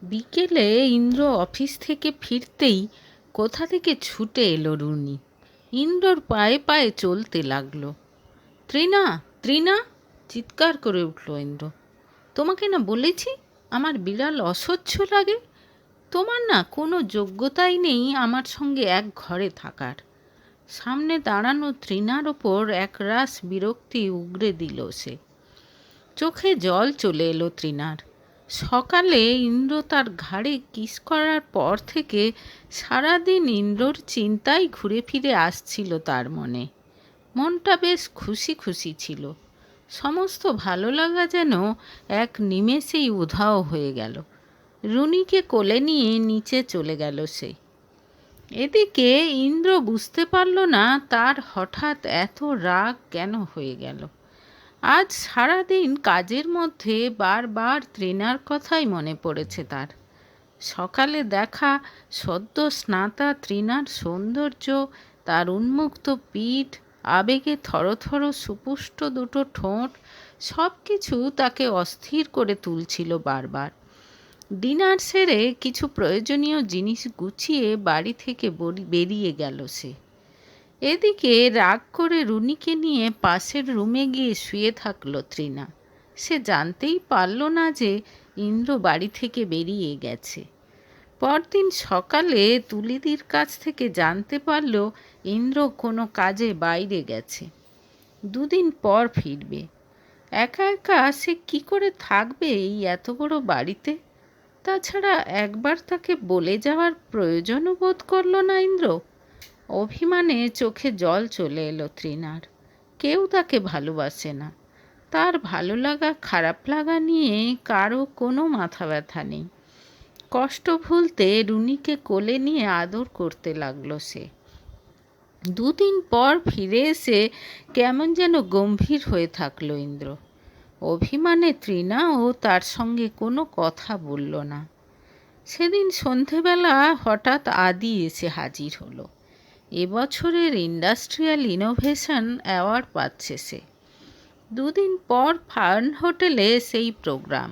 বিকেলে ইন্দ্র অফিস থেকে ফিরতেই কোথা থেকে ছুটে এলো রুনি। ইন্দ্রর পায়ে পায়ে চলতে লাগলো। ত্রিনা, ত্রিনা, চিৎকার করে উঠল ইন্দ্র। তোমাকে না বলেছি আমার বিড়াল অসহ্য লাগে। তোমার না কোনো যোগ্যতাই নেই আমার সঙ্গে এক ঘরে থাকার। সামনে দাঁড়ানো ত্রিনার ওপর একরাশ বিরক্তি উগরে দিল সে। চোখে জল চলে এলো ত্রিনার। সকালে ইন্দ্র তার ঘাড়ে কিস করার পর থেকে সারাদিন ইন্দ্রর চিন্তাই ঘুরে ফিরে আসছিল তার মনে। মনটা বেশ খুশি খুশি ছিল। সমস্ত ভালো লাগা যেন এক নিমেষেই উধাও হয়ে গেল। রুনিকে কোলে নিয়ে নিচে চলে গেল সে। এদিকে ইন্দ্র বুঝতে পারল না তার হঠাৎ এত রাগ কেন হয়ে গেল। আজ সারাদিন কাজের মধ্যে বারবার ত্রিনার কথাই মনে পড়েছে তার। সকালে দেখা সদ্য স্নাতা ত্রিনার সৌন্দর্য, তার উন্মুক্ত পিঠ, আবেগে থরথর সুপুষ্ট দুটো ঠোঁট, সব কিছু তাকে অস্থির করে তুলছিল বারবার। ডিনার সেরে কিছু প্রয়োজনীয় জিনিস গুছিয়ে বাড়ি থেকে বেরিয়ে গেল সে। এদিকে রাগ করে রুনিকে নিয়ে পাশের রুমে গিয়ে শুয়ে থাকলো ত্রিনা। সে জানতেই পারল না যে ইন্দ্র বাড়ি থেকে বেরিয়ে গেছে। পরদিন সকালে তুলিদির কাছ থেকে জানতে পারল ইন্দ্র কোনো কাজে বাইরে গেছে, দুদিন পর ফিরবে। একা একা সে কী করে থাকবে এই এত বড় বাড়িতে? তাছাড়া একবার তাকে বলে যাওয়ার প্রয়োজনও বোধ করল না ইন্দ্র। অভিমানে চোখে জল চলে এলো ত্রিনার। কেউ তাকে ভালোবাসে না। তার ভালো লাগা খারাপ লাগা নিয়ে কারো কোনো মাথা ব্যথা নেই। কষ্ট ভুলতে রুনিকে কোলে নিয়ে আদর করতে লাগলো সে। দুদিন পর ফিরে এসে কেমন যেন গম্ভীর হয়ে থাকলো ইন্দ্র। অভিমানে ত্রিনা ও তার সঙ্গে কোনো কথা বলল না। সেদিন সন্ধেবেলা হঠাৎ আদি এসে হাজির হলো। এবছরের ইন্ডাস্ট্রিয়াল ইনোভেশন অ্যাওয়ার্ড পাচ্ছে সে। দুদিন পর ফার্ন হোটেলে সেই প্রোগ্রাম,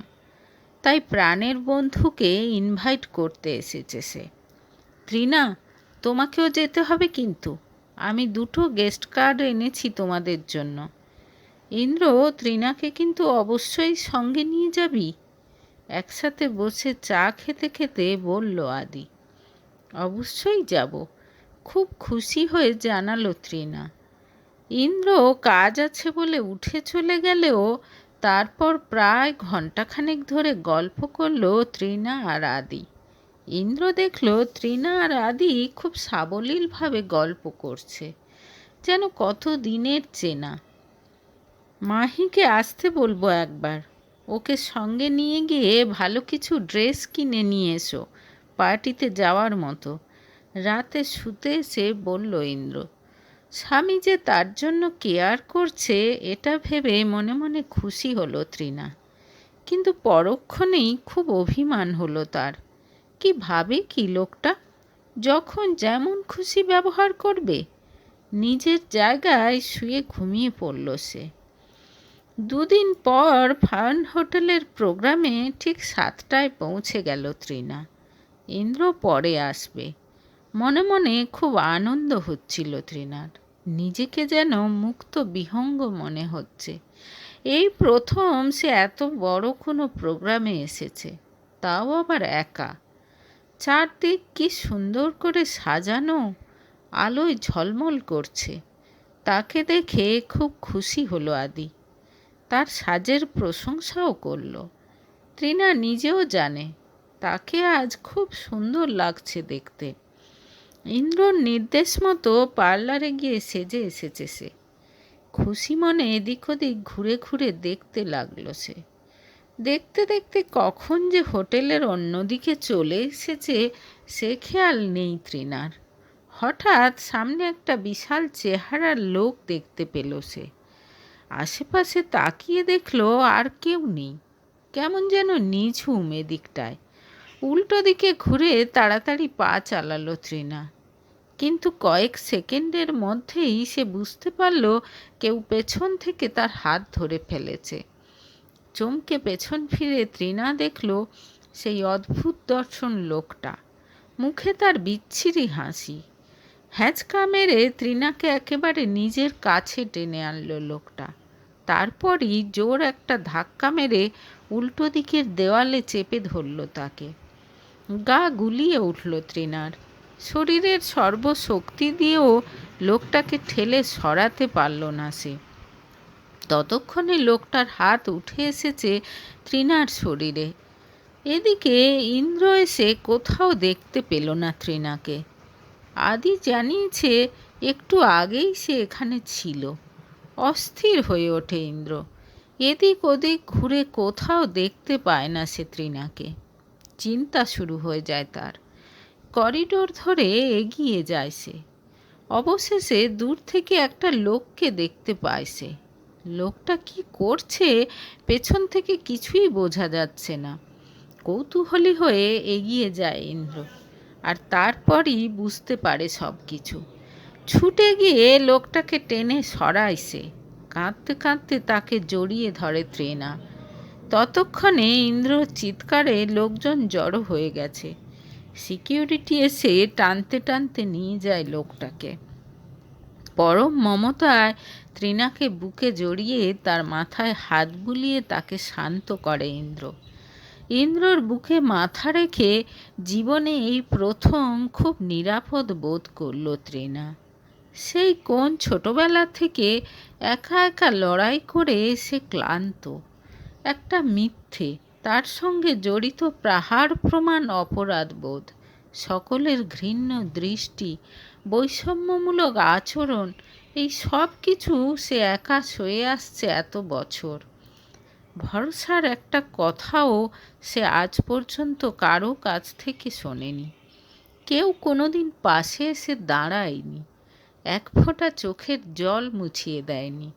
তাই প্রাণের বন্ধুকে ইনভাইট করতে এসেছে সে। ত্রিনা, তোমাকেও যেতে হবে কিন্তু, আমি দুটো গেস্ট কার্ড এনেছি তোমাদের জন্য। ইন্দ্র, ত্রিনাকে কিন্তু অবশ্যই সঙ্গে নিয়ে যাবি? একসাথে বসে চা খেতে খেতে বলল আদি। অবশ্যই যাব, খুব খুশি হয়ে জানালো ত্রিনা। ইন্দ্র কাজ আছে বলে উঠে চলে গেলেও তারপর প্রায় ঘণ্টাখানেক ধরে গল্প করলো ত্রিনা আর আদি। ইন্দ্র দেখল ত্রিনা আর আদি খুব সাবলীলভাবে গল্প করছে, যেন কত দিনের চেনা। মাহিকে আসতে বলবো একবার, ওকে সঙ্গে নিয়ে গিয়ে ভালো কিছু ড্রেস কিনে নিয়ে এসো পার্টিতে যাওয়ার মতো, রাতে শুতে এসে বলল ইন্দ্র। স্বামী যে তার জন্য কেয়ার করছে এটা ভেবে মনে মনে খুশি হলো ত্রিনা, কিন্তু পরক্ষণেই খুব অভিমান হলো তার। কি ভাবে কি লোকটা, যখন যেমন খুশি ব্যবহার করবে। নিজের জায়গায় শুয়ে ঘুমিয়ে পড়ল সে। দুদিন পর ফার্ন হোটেলের প্রোগ্রামে ঠিক 7টায় পৌঁছে গেল ত্রিনা। ইন্দ্র পরে আসবে। মনে মনে খুব আনন্দ হচ্ছিল ত্রিনার। নিজেকে যেন মুক্ত বিহঙ্গ মনে হচ্ছে। এই প্রথম সে এত বড় কোনো প্রোগ্রামে এসেছে, তাও আবার একা। চারদিক কি সুন্দর করে সাজানো, আলোয় ঝলমল করছে। তাকে দেখে খুব খুশি হলো আদি। তার সাজের প্রশংসাও করল। ত্রিনা নিজেও জানে তাকে আজ খুব সুন্দর লাগছে দেখতে। ইন্দ্রর নির্দেশ মতো পার্লারে গিয়ে সেজে এসেছে সে। খুশি মনে এদিক ওদিক ঘুরে ঘুরে দেখতে লাগলো সে। দেখতে দেখতে কখন যে হোটেলের অন্যদিকে চলে এসেছে সে খেয়াল নেই ত্রিনার। হঠাৎ সামনে একটা বিশাল চেহারার লোক দেখতে পেল সে। আশেপাশে তাকিয়ে দেখলো আর কেউ নেই, কেমন যেন নিঝুম এদিকটায়। উল্টো দিকে ঘুরে তাড়াতাড়ি পা চালালো ত্রিনা, কিন্তু কয়েক সেকেন্ডের মধ্যেই সে বুঝতে পারল কেউ পেছন থেকে তার হাত ধরে ফেলেছে। চমকে পেছন ফিরে ত্রিনা দেখল সেই অদ্ভুত দর্শন লোকটা, মুখে তার বিচ্ছিরি হাসি। হ্যাঁচকা মেরে তৃণাকে একেবারে নিজের কাছে টেনে আনলো লোকটা। তারপরই জোর একটা ধাক্কা মেরে উল্টো দিকের দেওয়ালে চেপে ধরল তাকে। গা গুলিয়ে উঠল তৃণার। শরীরের সর্বশক্তি দিয়েও লোকটাকে ঠেলে সরাতে পারল না সে। ততক্ষণে লোকটার হাত উঠে এসেছে তৃণার শরীরে। এদিকে ইন্দ্র এসে কোথাও দেখতে পেল না তৃণাকে। আদি জানিয়েছে একটু আগেই সে এখানে ছিল। অস্থির হয়ে ওঠে ইন্দ্র। এদিক ওদিক ঘুরে কোথাও দেখতে পায় না সে তৃণাকে। চিন্তা শুরু হয়ে যায় তার। করিডোর ধরে এগিয়ে যায় সে। অবশেষে দূর থেকে একটা লোককে দেখতে পায় সে। লোকটা কি করছে পেছন থেকে কিছুই বোঝা যাচ্ছে না। কৌতূহলী হয়ে এগিয়ে যায় ইন্দ্র, আর তারপরই বুঝতে পারে সব কিছু। ছুটে গিয়ে লোকটাকে টেনে সরায় সে। কাঁদতে কাঁদতে তাকে জড়িয়ে ধরে তৃণা। ততক্ষণে ইন্দ্রর চিৎকারে লোকজন জড়ো হয়ে গেছে। সিকিউরিটি এসে টানতে টানতে নিয়ে যায় লোকটাকে। পরম মমতায় তৃণাকে বুকে জড়িয়ে তার মাথায় হাত বুলিয়ে তাকে শান্ত করে ইন্দ্র। ইন্দ্রর বুকে মাথা রেখে জীবনে এই প্রথম খুব নিরাপদ বোধ করল তৃণা। সেই কোন ছোটবেলা থেকে একা একা লড়াই করে সে ক্লান্ত। একটা মিথ্যে, তার সঙ্গে জড়িত প্রহার প্রমাণ অপরাধ বোধ, সকলের ঘৃণ্য দৃষ্টি, বৈষম্যমূলক আচরণ, এই সব কিছু সে একা সয়ে আসছে এত বছর। ভরসার একটা কথাও সে আজ পর্যন্ত কারো কাছ থেকে শোনেনি। কেউ কোনোদিন পাশে এসে দাঁড়ায়নি, এক ফোঁটা চোখের জল মুছিয়ে দেয়নি।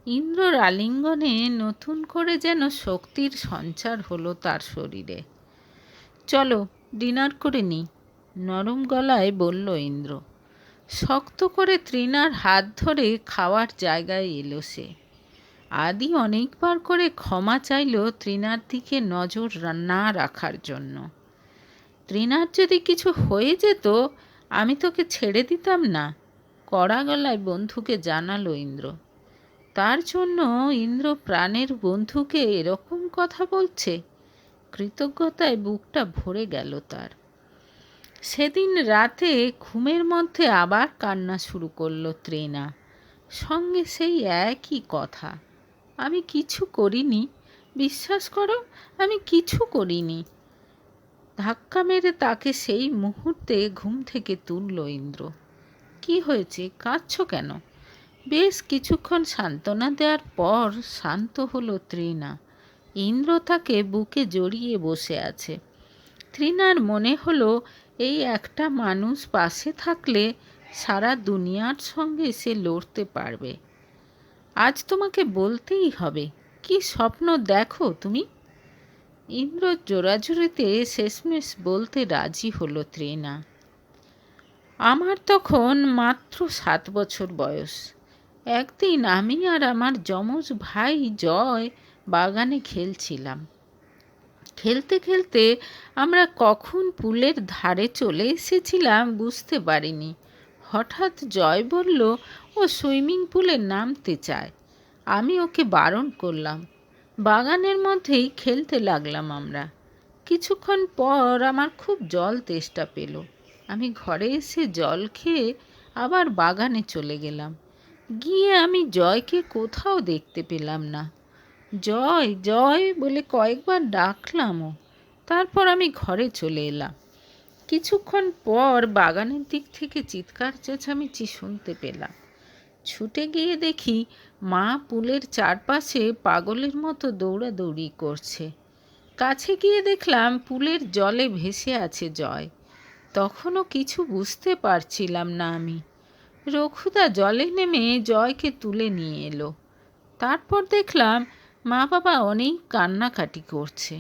ইন্দ্রর আলিঙ্গনে নতুন করে যেন শক্তির সঞ্চার হলো তার শরীরে। চলো ডিনার করে নিই, নরম গলায় বলল ইন্দ্র। শক্ত করে তৃণার হাত ধরে খাওয়ার জায়গায় এলো সে। আদি অনেকবার করে ক্ষমা চাইল তৃণার দিকে নজর না রাখার জন্য। তৃণার যদি কিছু হয়ে যেত আমি তোকে ছেড়ে দিতাম না, কড়া গলায় বন্ধুকে জানালো ইন্দ্র। তার জন্য ইন্দ্র প্রাণের বন্ধুকে এরকম কথা বলছে। কৃতজ্ঞতায় বুকটা ভরে গেল তার। সেদিন রাতে ঘুমের মধ্যে আবার কান্না শুরু করলো তৃণা। সঙ্গে সেই একই কথা, আমি কিছু করিনি, বিশ্বাস করো আমি কিছু করিনি। ধাক্কা মেরে তাকে সেই মুহূর্তে ঘুম থেকে তুলল ইন্দ্র। কি হয়েছে, কাঁদছো কেন? বেশ কিছুক্ষণ সান্ত্বনা দেওয়ার পর শান্ত হলো তৃণা। ইন্দ্র তাকে বুকে জড়িয়ে বসে আছে। তৃণার মনে হলো এই একটা মানুষ পাশে থাকলে সারা দুনিয়ার সঙ্গে সে লড়তে পারবে। আজ তোমাকে বলতেই হবে, কি স্বপ্ন দেখো তুমি? ইন্দ্র জোরাজুরিতে শেষমেশ বলতে রাজি হলো তৃণা। আমার তখন মাত্র 7 বছর বয়স। একদিন আমি আর আমার যমজ ভাই জয় বাগানে খেলছিলাম। খেলতে খেলতে আমরা কখন পুলের ধারে চলে এসেছিলাম বুঝতে পারিনি। হঠাৎ জয় বলল ও সুইমিং পুলে নামতে চায়। আমি ওকে বারণ করলাম। বাগানের মধ্যেই খেলতে লাগলাম আমরা। কিছুক্ষণ পর আমার খুব জল তেষ্টা পেল। আমি ঘরে এসে জল খেয়ে আবার বাগানে চলে গেলাম। গিয়ে আমি জয়কে কোথাও দেখতে পেলাম না। জয় জয় বলে কয়েকবার ডাকলামও। তারপর আমি ঘরে চলে এলাম। কিছুক্ষণ পর বাগানের দিক থেকে চিৎকার চেঁচামেচি শুনতে পেলাম। ছুটে গিয়ে দেখি মা পুলের চারপাশে পাগলের মতো দৌড়াদৌড়ি করছে। কাছে গিয়ে দেখলাম পুলের জলে ভেসে আছে জয়। তখনও কিছু বুঝতে পারছিলাম না আমি। রঘুদা জলে নেমে জয়কে তুলে নিয়ে এলো। তারপর দেখলাম মা বাবা অনেক কান্নাকাটি করছে।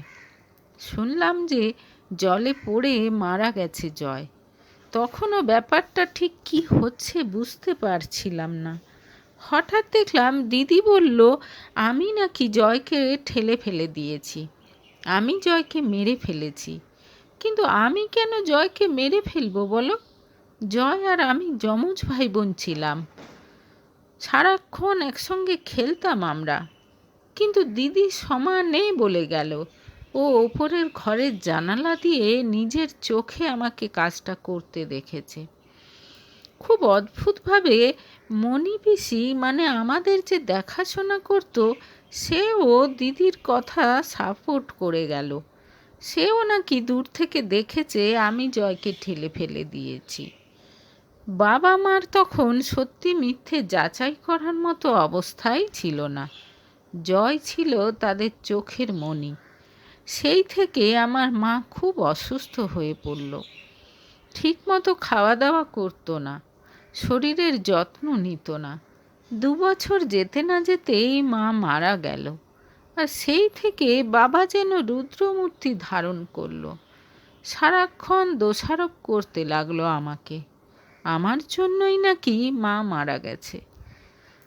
শুনলাম যে জলে পড়ে মারা গেছে জয়। তখনও ব্যাপারটা ঠিক কি হচ্ছে বুঝতে পারছিলাম না। হঠাৎ দেখলাম দিদি বলল আমি নাকি জয়কে ঠেলে ফেলে দিয়েছি। আমি জয়কে মেরে ফেলেছি। কিন্তু আমি কেন জয়কে মেরে ফেলবো বলো? জয় আর আমি যমজ ভাই বোন ছিলাম, সারাক্ষণ একসঙ্গে খেলতাম আমরা। কিন্তু দিদি সমানে বলে গেল ও ওপরের ঘরের জানালা দিয়ে নিজের চোখে আমাকে কাজটা করতে দেখেছে। খুব অদ্ভুতভাবে মণি পিসি, মানে আমাদের যে দেখাশোনা করতো, সেও দিদির কথা সাপোর্ট করে গেল। সেও নাকি দূর থেকে দেখেছে আমি জয়কে ঠেলে ফেলে দিয়েছি। বাবা মার তখন সত্যি মিথ্যে যাচাই করার মতো অবস্থাই ছিল না। জয় ছিল তাদের চোখের মণি। সেই থেকে আমার মা খুব অসুস্থ হয়ে পড়ল। ঠিকমতো খাওয়া দাওয়া করতো না, শরীরের যত্ন নিত না। 2 বছর যেতে না যেতেই মা মারা গেল। আর সেই থেকে বাবা যেন রুদ্রমূর্তি ধারণ করলো। সারাক্ষণ দোষারোপ করতে লাগলো আমাকে। আমার জন্যই নাকি মা মারা গেছে।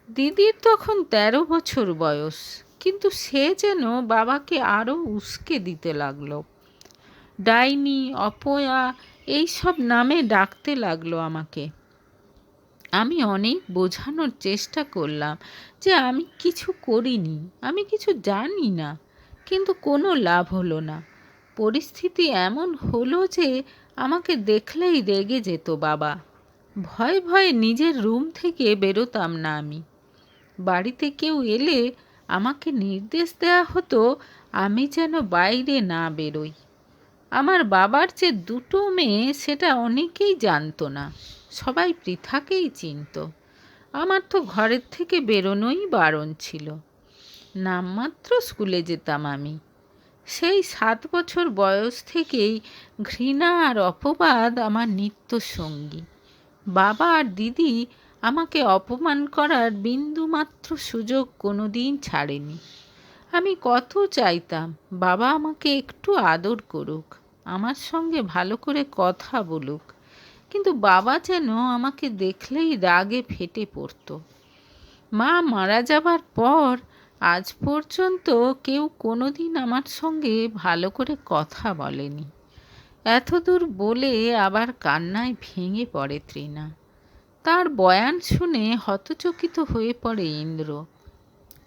দিদির তখন 13 বছর বয়স, কিন্তু সে যেন বাবাকে আরও উস্কে দিতে লাগলো। ডাইনি, অপয়া এইসব নামে ডাকতে লাগলো আমাকে। আমি অনেক বোঝানোর চেষ্টা করলাম যে আমি কিছু করিনি, আমি কিছু জানি না, কিন্তু কোনো লাভ হলো না। পরিস্থিতি এমন হলো যে আমাকে দেখলেই রেগে যেত বাবা। ভয়ে ভয়ে নিজের রুম থেকে বেরোতাম না আমি। বাড়িতে কেউ এলে আমাকে নির্দেশ দেওয়া হতো আমি যেন বাইরে না বেরোই। আমার বাবার যে 2টো মেয়ে সেটা অনেকেই জানতো না, সবাই পৃথাকেই চিনত। আমার তো ঘরের থেকে বেরোনোই বারণ ছিল। নামমাত্র স্কুলে যেতাম আমি। সেই 7 বছর বয়স থেকেই ঘৃণা আর অপবাদ আমার নিত্য সঙ্গী। বাবা আর দিদি আমাকে অপমান করার বিন্দুমাত্র সুযোগ কোনো দিন ছাড়েনি। আমি কত চাইতাম বাবা আমাকে একটু আদর করুক, আমার সঙ্গে ভালো করে কথা বলুক, কিন্তু বাবা যেন আমাকে দেখলেই রাগে ফেটে পড়ত। মা মারা যাবার পর আজ পর্যন্ত কেউ কোনো দিন আমার সঙ্গে ভালো করে কথা বলেনি। এতদূর বলে আবার কান্নায় ভেঙে পড়ে তৃণা। তার বয়ান শুনে হতচকিত হয়ে পড়ে ইন্দ্র।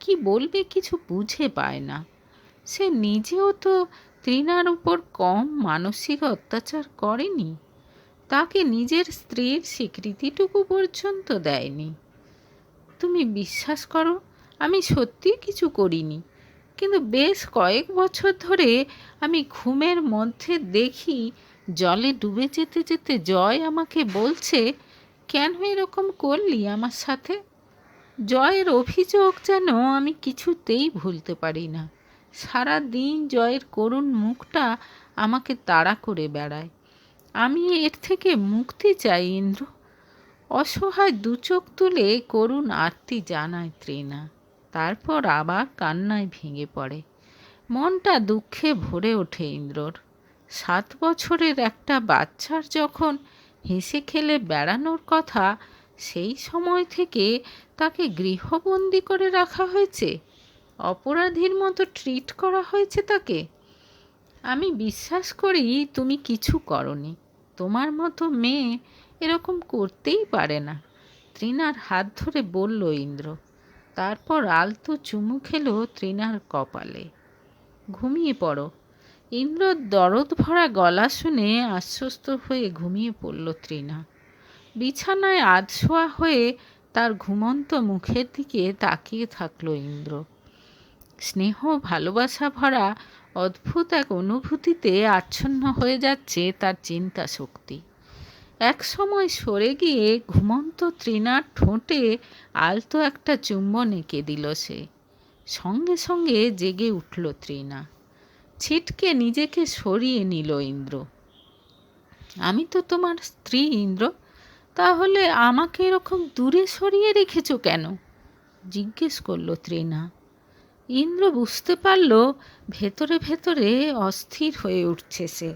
কি বলবে কিছু বুঝে পায় না। সে নিজেও তো তৃণার উপর কম মানসিক অত্যাচার করেনি, তাকে নিজের স্ত্রীর স্বীকৃতিটুকু পর্যন্ত দেয়নি। তুমি বিশ্বাস করো, আমি সত্যি কিছু করিনি, কিন্তু বেশ কয়েক বছর ধরে আমি ঘুমের মধ্যে দেখি জলে ডুবে যেতে যেতে জয় আমাকে বলছে, কেন এরকম করলি আমার সাথে? জয়ের অভিযোগ যেন আমি কিছুতেই ভুলতে পারি না। সারা দিন জয়ের করুণ মুখটা আমাকে তাড়া করে বেড়ায়। আমি এর থেকে মুক্তি চাই ইন্দ্র। অসহায় 2 চোখ তুলে করুণ আর্তি জানায় তৃণা। তারপর আবার কান্নায় ভেঙে পড়ে। মনটা দুঃখে ভরে ওঠে ইন্দ্রর। 7 বছরের একটা বাচ্চার যখন হেসে খেলে বেড়ানোর কথা, সেই সময় থেকে তাকে গৃহবন্দী করে রাখা হয়েছে, অপরাধীর মতো ট্রিট করা হয়েছে তাকে। আমি বিশ্বাস করি তুমি কিছু করনি। তোমার মতো মেয়ে এরকম করতেই পারে না, তৃণার হাত ধরে বলল ইন্দ্র। তারপর আলতো চুমু খেলো তৃণার কপালে। ঘুমিয়ে পড়ো। ইন্দ্রর দরদ ভরা গলা শুনে আশ্বস্ত হয়ে ঘুমিয়ে পড়ল তৃণা। বিছানায় আধশোয়া হয়ে তার ঘুমন্ত মুখের দিকে তাকিয়ে থাকল ইন্দ্র। স্নেহ ভালোবাসা ভরা অদ্ভুত এক অনুভূতিতে আচ্ছন্ন হয়ে যাচ্ছে তার চিন্তা শক্তি। এক সময় সরে গিয়ে ঘুমন্ত তৃণার ঠোঁটে আলতো একটা চুম্বন এঁকে দিল সে। সঙ্গে সঙ্গে জেগে উঠল তৃণা। ছিটকে নিজেকে সরিয়ে নিল ইন্দ্র। আমি তো তোমার স্ত্রী ইন্দ্র, তাহলে আমাকে এরকম দূরে সরিয়ে রেখেছ কেন? জিজ্ঞেস করল তৃণা। ইন্দ্র বুঝতে পারল ভেতরে ভেতরে অস্থির হয়ে উঠছে সে।